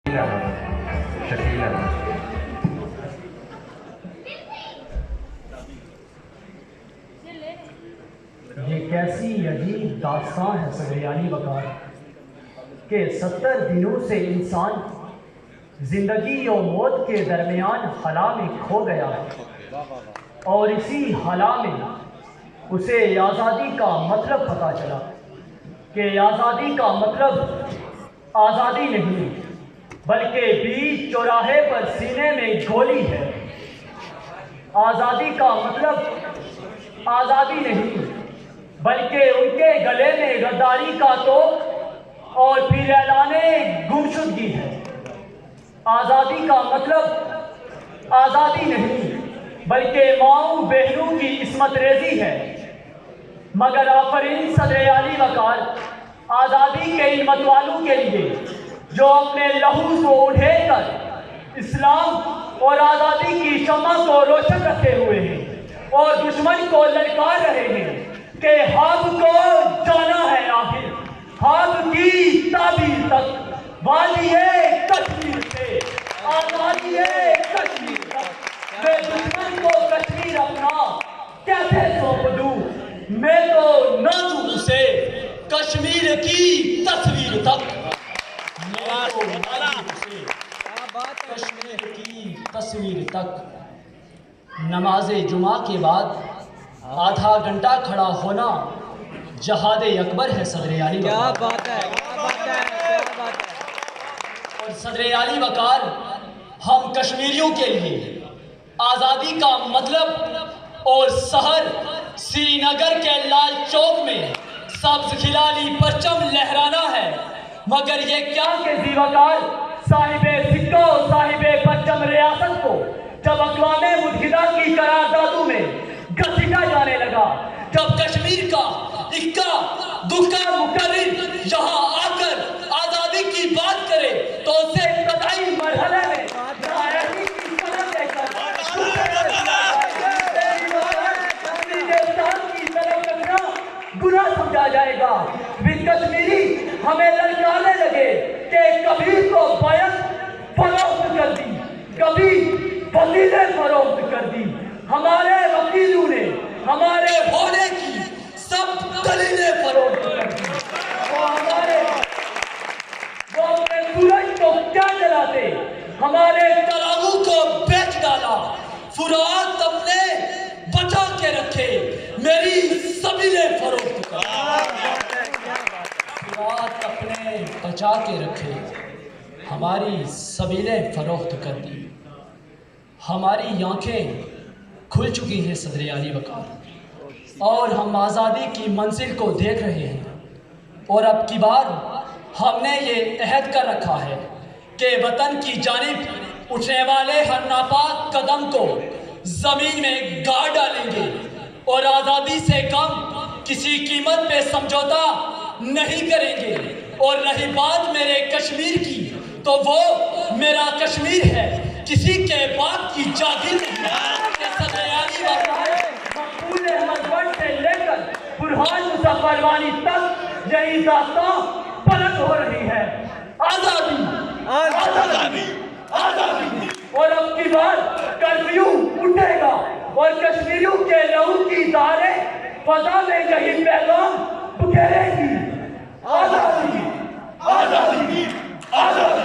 شکیل احمد۔ یہ کیسی عجیب داستان ہے صدریانی وقار کہ 70 دنوں سے انسان زندگی و موت کے درمیان خلا میں کھو گیا ہے، اور اسی خلا میں اسے آزادی کا مطلب پتہ چلا کہ آزادی کا مطلب آزادی نہیں بلکہ بیچ چوراہے پر سینے میں گولی ہے۔ آزادی کا مطلب آزادی نہیں بلکہ ان کے گلے میں غداری کا توپ اور پھر اعلان گمشدگی ہے۔ آزادی کا مطلب آزادی نہیں بلکہ ماؤں بہنوں کی عصمت ریزی ہے۔ مگر آفرین صدر علی وقار آزادی کے ان متوالوں کے لیے جو اپنے لہو کو اٹھے کر اسلام اور آزادی کی شمع کو روشن رکھے ہوئے ہیں اور دشمن کو للکار رہے ہیں کہ حق کو جانا ہے آخر حق کی تعبیر تک، وادی کشمیر سے آزادی کشمیر تک۔ میں دشمن کو کشمیر اپنا کیسے سونپ دوں، میں تو نہ دوں اسے کشمیر کی تصویر تک۔ کشمیر کی تصویر تک۔ نماز جمعہ کے بعد آدھا گھنٹہ کھڑا ہونا جہاد اکبر ہے صدر علی وقار۔ کیا بات ہے، کیا بات ہے، کیا بات ہے۔ اور صدر علی وقار ہم کشمیریوں کے لیے آزادی کا مطلب اور سحر سری نگر کے لال چوک میں سبز کھلالی پرچم لہرانا ہے۔ مگر یہ کیا کہ وقار صاحب سکہ و صاحب پرچم ریاست کو جب اقوام متحدہ کی قراردادوں میں گھسیٹا جانے لگا، جب کشمیر کا اکا دکا مقرر یہاں آ کر آزادی کی بات کرے تو اسے ابتدائی مرحلے میں برا سمجھا جائے گا۔ بھی کشمیری ہمیں للکارنے لگے کہ کبھی تو بیعت فروخت کر دی، کبھی وسیلے فروخت کر دی۔ ہمارے وکیلوں نے ہمارے ہونے کی سب دلیلیں فروخت کر دی۔ وہ اپنے سورج کو کیا جلاتے، ہمارے تراغوں کو بیچ ڈالا۔ فرات اپنے بچا کے رکھے، میری سبیلیں فروخت کر دی۔ فرات اپنے بچا کے رکھے، ہماری سبیلیں فروخت کر دی۔ ہماری آنکھیں کھل چکی ہیں صدر علی وقار، اور ہم آزادی کی منزل کو دیکھ رہے ہیں۔ اور اب کی بار ہم نے یہ عہد کر رکھا ہے کہ وطن کی جانب اٹھنے والے ہر ناپاک قدم کو زمین میں گاڑ ڈالیں گے، اور آزادی سے کم کسی قیمت پہ سمجھوتا نہیں کریں گے۔ اور رہی بات میرے کشمیر کی تو وہ میرا کشمیر ہے، کسی کے باپ کی جاگیر نہیں ہے۔ صدر علی وقار مقبول احمد بٹ سے لے کر برہان مظفر وانی تک یہی داستان پلٹ ہو رہی ہے۔ آزادی آزادی آزادی۔ اور اب کی بار کرفیو اٹھے گا اور کشمیریوں کے لہو کی دھاریں فضا میں یہی پیغام بکھیرے گی۔ آزادی آزادی آزادی۔